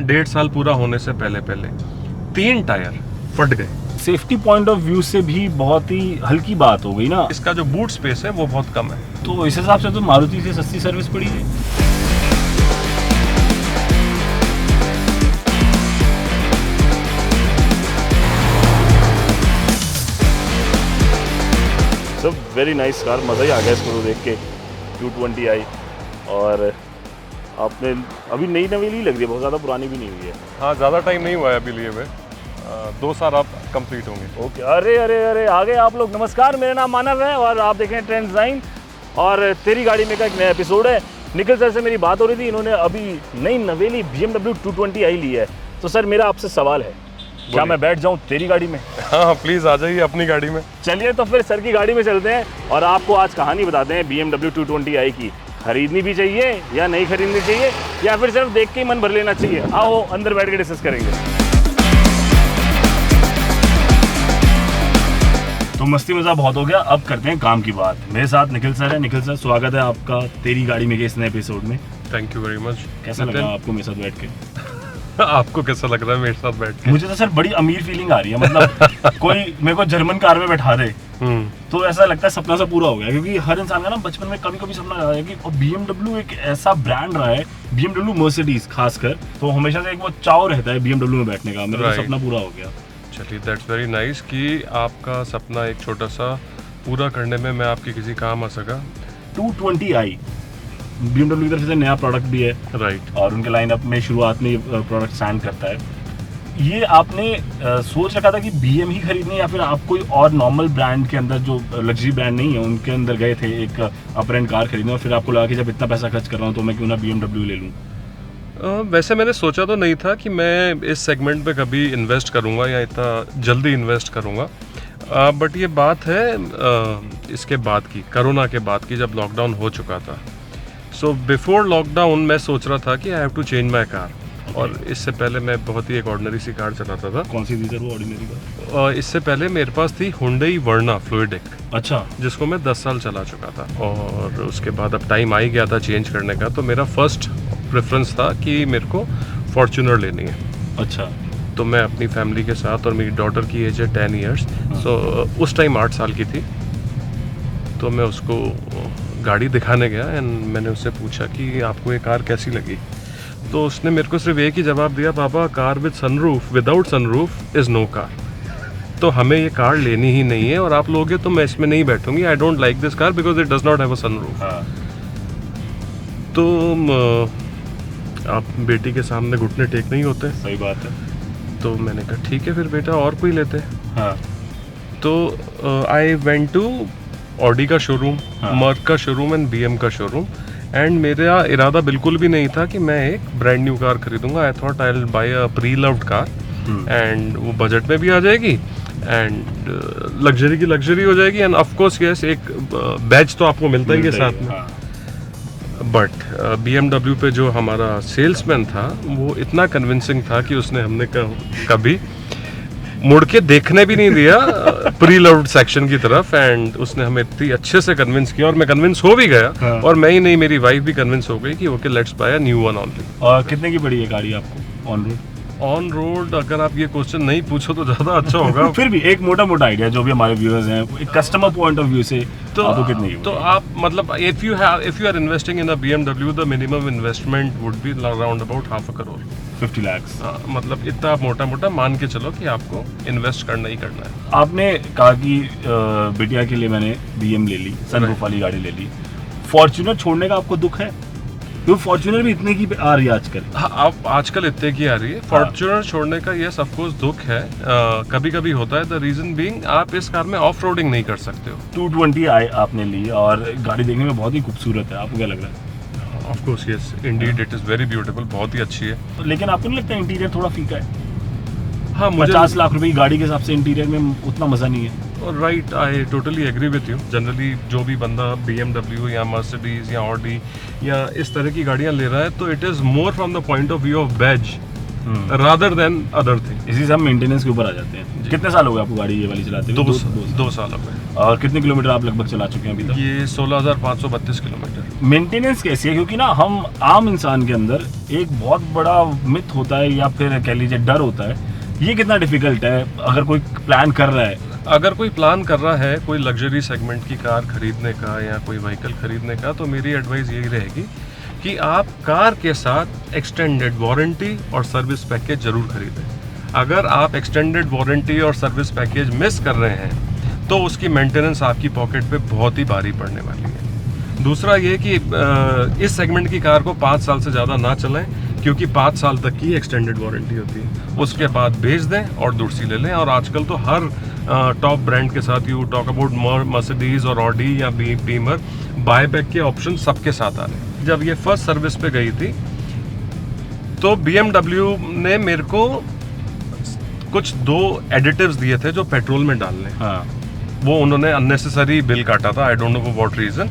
1.5 साल पूरा होने से पहले 3 टायर फट गए। सेफ्टी पॉइंट ऑफ व्यू से भी बहुत ही हल्की बात हो गई ना। इसका जो बूट स्पेस है वो बहुत कम है, तो इस हिसाब से तो मारुति से सस्ती सर्विस पड़ी है। सब वेरी नाइस कार, मज़ा ही आ गया इसको देख के। 220i और आपने अभी नई नवेली लग रही है, बहुत ज़्यादा पुरानी भी नहीं हुई है। हाँ ज़्यादा टाइम नहीं हुआ है अभी लिए हुए, 2 साल आप कंप्लीट होंगे। ओके, अरे अरे अरे आ गए आप लोग। नमस्कार, मेरा नाम मानव है और आप देख रहे हैं ट्रेंड डिज़ाइन और तेरी गाड़ी में का एक नया एपिसोड है। निखिल सर से मेरी बात हो रही थी, इन्होंने अभी नई नवेली BMW 220i ली है। तो सर मेरा आपसे सवाल है, क्या मैं बैठ जाऊं तेरी गाड़ी में? हाँ प्लीज़ आ जाइए अपनी गाड़ी में। चलिए तो फिर सर की गाड़ी में चलते हैं और आपको आज कहानी बताते हैं BMW 220i की। खरीदनी भी चाहिए या नहीं खरीदनी चाहिए, या फिर सिर्फ देख के ही मन भर लेना चाहिए? आओ अंदर बैठ के डिस्कस करेंगे। तो मस्ती मज़ा बहुत हो गया, अब करते हैं काम की बात। मेरे साथ निखिल सर है। निखिल सर, स्वागत है आपका तेरी गाड़ी में के इस नए एपिसोड में। Thank you very much. कैसा लगा आपको मेरे साथ बैठ के? आपको कैसा लग रहा है मेरे साथ बैठ के? मुझे तो सर बड़ी अमीर फीलिंग आ रही है, मतलब कोई मेरे को जर्मन कार में बैठा दे तो ऐसा लगता है सपना सा पूरा हो गया। क्योंकि हर इंसान का ना बचपन में कभी कभी सपना रहा है कि BMW एक ऐसा ब्रांड रहा है, BMW मर्सिडीज खासकर, तो हमेशा से एक वो चाव रहता है BMW में बैठने का। मेरा सपना पूरा हो गया। चलिए दैट्स वेरी नाइस कि आपका सपना एक छोटा सा पूरा करने में मैं आपके किसी काम आ सका। 220i BMW की तरफ से नया प्रोडक्ट भी है, राइट, और उनके लाइनअप में शुरुआत में ये प्रोडक्ट स्टैंड करता है। ये आपने सोच रखा था कि BM ही खरीदनी, या फिर आप कोई और नॉर्मल ब्रांड के अंदर जो लग्जरी ब्रांड नहीं है उनके अंदर गए थे एक अपर एंड कार खरीदने, और फिर आपको लगा कि जब इतना पैसा खर्च कर रहा हूँ तो मैं क्यों ना BMW ले लूँ? वैसे मैंने सोचा तो नहीं था कि मैं इस सेगमेंट पे कभी इन्वेस्ट करूँगा या इतना जल्दी इन्वेस्ट करूँगा, बट ये बात है इसके बाद की, कोरोना के बाद की, जब लॉकडाउन हो चुका था। सो बिफोर लॉकडाउन मैं सोच रहा था कि I have to change my car. और इससे पहले मैं बहुत ही एक ऑर्डिनरी सी कार चलाता था। कौन सी थी सर वो ऑर्डिनरी कार? इससे पहले मेरे पास थी Hyundai Verna फ्लूइडिक। अच्छा। जिसको मैं 10 साल चला चुका था, और उसके बाद अब टाइम आ ही गया था चेंज करने का। तो मेरा फर्स्ट प्रेफरेंस था कि मेरे को फॉर्च्यूनर लेनी है। अच्छा। तो मैं अपनी फैमिली के साथ, और मेरी डॉटर की एज है 10 ईयर्स, सो उस टाइम 8 साल की थी, तो मैं उसको गाड़ी दिखाने गया एंड मैंने उससे पूछा कि आपको ये कार कैसी लगी। तो उसने मेरे को सिर्फ एक ही जवाब दिया, पापा car with sunroof, without sunroof is no car. तो हमें ये कार लेनी ही नहीं है, और आप लोगे तो मैं इसमें नहीं बैठूंगी। I don't like this car because it does not have a sunroof. तो आप बेटी के सामने घुटने टेक नहीं होते। सही बात है। तो मैंने कहा ठीक है फिर बेटा और कोई लेते। हाँ। तो आई वेंट टू ऑडी का शोरूम, मर्क का शोरूम एंड BM का शोरूम, एंड मेरा इरादा बिल्कुल भी नहीं था कि मैं एक ब्रांड न्यू कार खरीदूंगा। I thought I will buy a pre loved car and वो बजट में भी आ जाएगी एंड लग्जरी की लग्जरी हो जाएगी, एंड ऑफ कोर्स यस एक बैच तो आपको मिलता ही है साथ में। बट BMW पे जो हमारा सेल्समैन था वो इतना कन्विंसिंग था कि उसने हमने कभी मुड़ के देखने भी नहीं दिया प्री लव्ड सेक्शन की तरफ, एंड उसने हमें इतनी अच्छे से कन्विंस किया, और मैं कन्विंस हो भी गया। हाँ। और मैं ही नहीं, मेरी वाइफ भी कन्विंस हो गई कि okay let's buy a new one only. और कितने की पड़ी है गाड़ी आपको ऑन रोड? ऑन रोड अगर आप ये क्वेश्चन नहीं पूछो तो ज़्यादा अच्छा होगा। फिर भी एक मोटा मोटा आइडिया जो भी हमारे व्यूअर्स हैं, एक कस्टमर पॉइंट ऑफ व्यू से, तो आपको कितने की? तो आप मतलब if you are investing in a BMW, the minimum investment would be around about 500 crore, 50 lakh. मतलब इतना आप मोटा मोटा मान के चलो कि आपको इन्वेस्ट करना ही करना है। आपने कहा कि बिटिया के लिए मैंने BM ले ली, सनरूफ वाली गाड़ी ले ली, फॉर्च्यूनर छोड़ने का आपको दुख है? तो फॉर्च्यूनर भी इतने की आ रही है आजकल। हाँ, अब आजकल इतने की आ रही है। फॉर्च्यूनर छोड़ने का यस ऑफ कोर्स दुख है, कभी कभी होता है। द रीजन बीइंग आप इस कार में ऑफ रोडिंग नहीं कर सकते हो। 220i आपने ली और गाड़ी देखने में बहुत ही खूबसूरत है, आपको क्या लग रहा है? Of course yes, Indeed it is very beautiful, बहुत ही अच्छी है। लेकिन आपको नहीं लगता इंटीरियर थोड़ा फीका है? हाँ, मुझे 50 लाख रुपए की गाड़ी के हिसाब से इंटीरियर में उतना मजा नहीं है। Right, I totally agree with you. Generally जो भी बंदा BMW या मर्सिडीज या ऑडी या इस तरह की गाड़ियाँ ले रहा है, तो it is more from the point of view of badge rather than other thing. इसी से हम मेंटेनेंस के ऊपर आ जाते हैं। कितने साल हो गए आपको गाड़ी ये वाली चलाते हुए? 2 साल हो गए। और कितने किलोमीटर आप लगभग चला चुके हैं अभी तक? ये 16,532 किलोमीटर। मेंटेनेंस कैसी है? क्योंकि ना हम आम इंसान के अंदर एक बहुत बड़ा मिथ होता है या फिर कह लीजिए डर होता है, ये कितना डिफिकल्ट है अगर कोई प्लान कर रहा है? अगर कोई प्लान कर रहा है कोई लग्जरी सेगमेंट की कार खरीदने का या कोई व्हीकल खरीदने का, तो मेरी एडवाइस यही रहेगी कि आप कार के साथ एक्सटेंडेड वारंटी और सर्विस पैकेज जरूर खरीदें। अगर आप एक्सटेंडेड वारंटी और सर्विस पैकेज मिस कर रहे हैं तो उसकी मेंटेनेंस आपकी पॉकेट पे बहुत ही भारी पड़ने वाली है। दूसरा ये कि इस सेगमेंट की कार को 5 साल से ज़्यादा ना चलाएं, क्योंकि 5 साल तक की एक्सटेंडेड वारंटी होती है। उसके बाद बेच दें और दूसरी ले लें। और आजकल तो हर टॉप ब्रांड के साथ, यू टॉक अबाउट मर्सिडीज और ऑडी या बीमर, बाय बैक के ऑप्शन सबके साथ आ रहे हैं। जब ये फर्स्ट सर्विस पे गई थी तो BMW ने मेरे को कुछ 2 एडिटिव्स दिए थे जो पेट्रोल में डालने। हाँ। वो उन्होंने अननेसेसरी बिल काटा था, I don't know for what reason.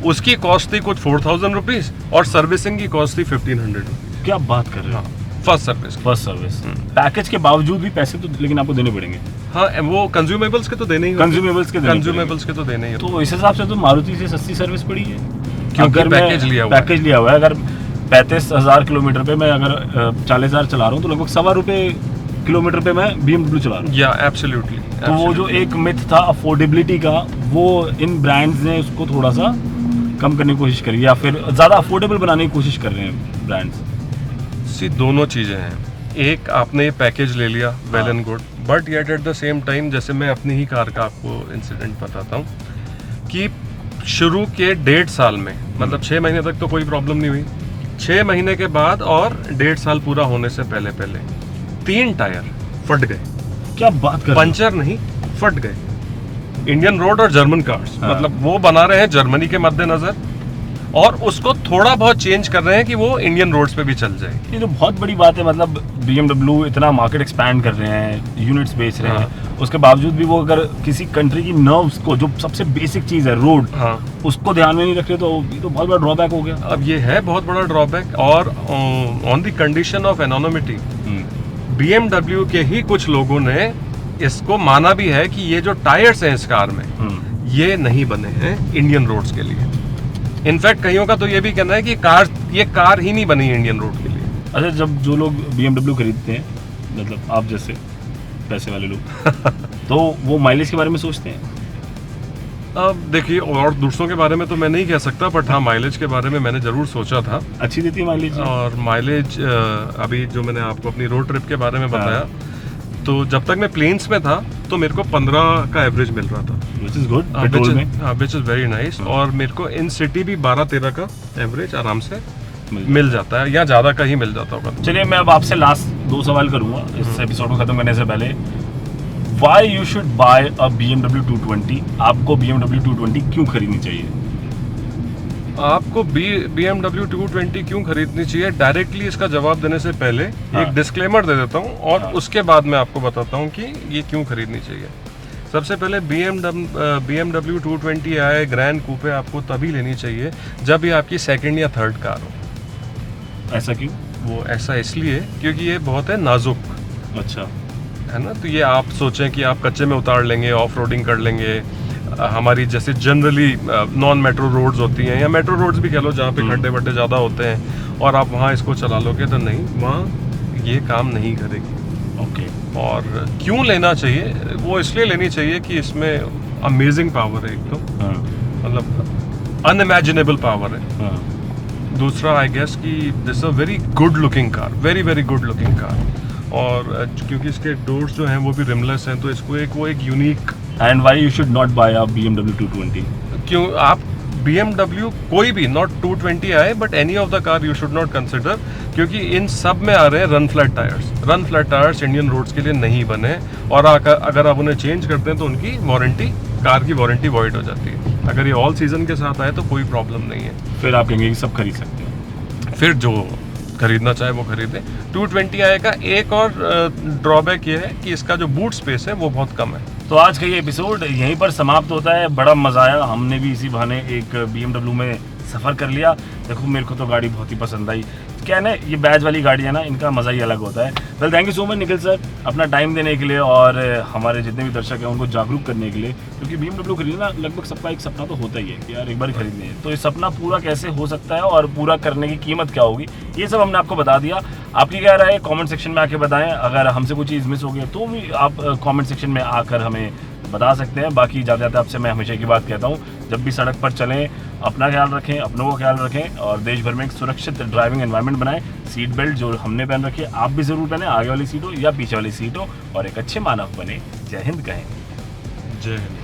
उसकी कॉस्ट थी कुछ 4,000 रुपीज और सर्विसिंग की कॉस्ट थी 1,500 रुपीज। क्या बात कर रहे हो? First service. पैकेज के बावजूद भी पैसे तो लेकिन आपको देने पड़ेंगे। हाँ, वो कंज्यूमेबल्स के तो देने ही होते हैं। कंज्यूमेबल्स के तो देने ही होते हैं। तो इस हिसाब से तो मारुति से सस्ती सर्विस पड़ी है, क्योंकि पैकेज लिया हुआ है। अगर 35,000 किलोमीटर पे मैं अगर 40,000 चला रहा हूँ तो लगभग ₹1.25 किलोमीटर पे मैं BMW चला रहा हूँ। या एब्सोल्युटली। तो वो जो एक मिथ था अफोर्डेबिलिटी का, वो इन ब्रांड्स ने उसको थोड़ा सा कम करने की कोशिश करी या फिर ज़्यादा अफोर्डेबल बनाने की कोशिश कर रहे हैं ब्रांड्स। सी दोनों चीज़ें हैं। एक, आपने ये पैकेज ले लिया, well and good, but yet at the same time, जैसे मैं अपनी ही कार का आपको इंसिडेंट बताता हूँ कि शुरू के 1.5 साल में, मतलब 6 महीने तक तो कोई प्रॉब्लम नहीं हुई। 6 महीने के बाद और 1.5 साल पूरा होने से पहले 3 टायर फट गए। क्या बात कर? पंचर नहीं, फट गए। इंडियन रोड और जर्मन कार्स, मतलब वो बना रहे हैं जर्मनी के मद्देनजर और उसको थोड़ा बहुत चेंज कर रहे हैं कि वो इंडियन रोड्स पे भी चल जाए। ये तो बहुत बड़ी बात है। मतलब BMW इतना मार्केट एक्सपैंड कर रहे हैं, यूनिट्स बेच रहे हैं, उसके बावजूद भी वो अगर किसी कंट्री की नर्व्स को, जो सबसे बेसिक चीज़ है रोड, उसको ध्यान में नहीं रख रहे, तो ये तो बहुत बड़ा ड्रॉबैक हो गया। अब ये है बहुत बड़ा ड्रॉबैक। और on the condition of anonymity, BMW के ही कुछ लोगों ने इसको माना भी है कि ये जो टायर्स हैं इस कार में, ये नहीं बने हैं इंडियन रोड्स के लिए। इनफैक्ट कईयों का तो ये भी कहना है कि ये कार ही नहीं बनी इंडियन रोड के लिए। अच्छा, जब जो लोग BMW खरीदते हैं, मतलब आप जैसे पैसे वाले लोग तो वो माइलेज के बारे में सोचते हैं? अब देखिए, और दूसरों के बारे में तो मैं नहीं कह सकता, बट हाँ, माइलेज के बारे में मैंने ज़रूर सोचा था। अच्छी देती है माइलेज? और माइलेज अभी जो मैंने आपको अपनी रोड ट्रिप के बारे में बताया, तो जब तक मैं प्लेन्स में था तो मेरे को 15 का एवरेज मिल रहा था, which is good, पेट्रोल में, which is very nice। और मेरे को इन सिटी भी 12-13 का एवरेज आराम से मिल जाता है, या ज़्यादा का ही मिल जाता होगा। चलिए, मैं अब आपसे लास्ट 2 सवाल करूंगा इस एपिसोड को खत्म करने से पहले। Why you should buy a BMW 220? आपको BMW 220 क्यों खरीदनी चाहिए? आपको BMW 220 क्यों खरीदनी चाहिए, डायरेक्टली इसका जवाब देने से पहले एक डिस्क्लेमर दे देता हूँ और उसके बाद मैं आपको बताता हूँ कि ये क्यों खरीदनी चाहिए। सबसे पहले BMW 220 आए ग्रैंड कूपे आपको तभी लेनी चाहिए जब ये आपकी सेकंड या थर्ड कार हो। ऐसा क्यों? वो ऐसा इसलिए क्योंकि ये बहुत है नाजुक। अच्छा, है ना। तो ये आप सोचें कि आप कच्चे में उतार लेंगे, ऑफ रोडिंग कर लेंगे, हमारी जैसे जनरली नॉन मेट्रो रोड्स होती हैं या मेट्रो रोड्स भी कह लो, जहाँ पे खड्डे वड्डे ज़्यादा होते हैं, और आप वहाँ इसको चला लोगे तो नहीं, वहाँ ये काम नहीं करेगी। ओके। और क्यों लेना चाहिए? वो इसलिए लेनी चाहिए कि इसमें अमेजिंग पावर है, एक तो मतलब अनइमेजिनेबल पावर है। दूसरा, आई गेस कि this a very good looking car, very very good looking car. और क्योंकि इसके डोर्स जो हैं वो भी रिमलेस हैं, तो इसको एक unique. And why you should not buy a BMW 220? क्यों आप BMW कोई भी, नॉट 220 आए, but any of the car you should not consider, क्योंकि इन सब में आ रहे हैं run flat tyres. Run flat tyres Indian roads के लिए नहीं बने, और अगर आप उन्हें चेंज करते हैं तो उनकी वारंटी, कार की वारंटी वॉइड हो जाती है। अगर ये ऑल सीजन के साथ आए तो कोई प्रॉब्लम नहीं है, फिर आप कहेंगे कि सब खरीद सकते हैं। फिर जो खरीदना चाहे वो खरीदे। 220 आए का एक और ड्रॉबैक ये है कि इसका जो बूट स्पेस है वो बहुत कम है। तो आज का ये एपिसोड यहीं पर समाप्त होता है। बड़ा मजा आया, हमने भी इसी बहाने एक BMW में सफ़र कर लिया। देखो मेरे को तो गाड़ी बहुत ही पसंद आई। क्या है ना, ये बैज वाली गाड़ी है ना, इनका मज़ा ही अलग होता है। Well thank you so much Nikhil sir, अपना टाइम देने के लिए और हमारे जितने भी दर्शक हैं उनको जागरूक करने के लिए, क्योंकि BMW खरीदना लगभग सबका एक सपना तो होता ही है कि यार एक बार खरीदनी है। तो ये सपना पूरा कैसे हो सकता है और पूरा करने की कीमत क्या होगी, ये सब हमने आपको बता दिया। आपकी क्या राय है कमेंट सेक्शन में आके बताएं। अगर हमसे कोई चीज़ मिस हो गई तो भी आप कमेंट सेक्शन में आकर हमें बता सकते हैं। बाकी ज़्यादा ज़्यादा आपसे मैं हमेशा की बात कहता हूँ, जब भी सड़क पर चलें अपना ख्याल रखें, अपनों का ख्याल रखें और देश भर में एक सुरक्षित ड्राइविंग एनवायरनमेंट बनाएं। सीट बेल्ट जो हमने पहन रखी है आप भी ज़रूर पहने, आगे वाली सीट हो या पीछे वाली सीट हो, और एक अच्छे मानव बने। जय हिंद कहें। जय हिंद।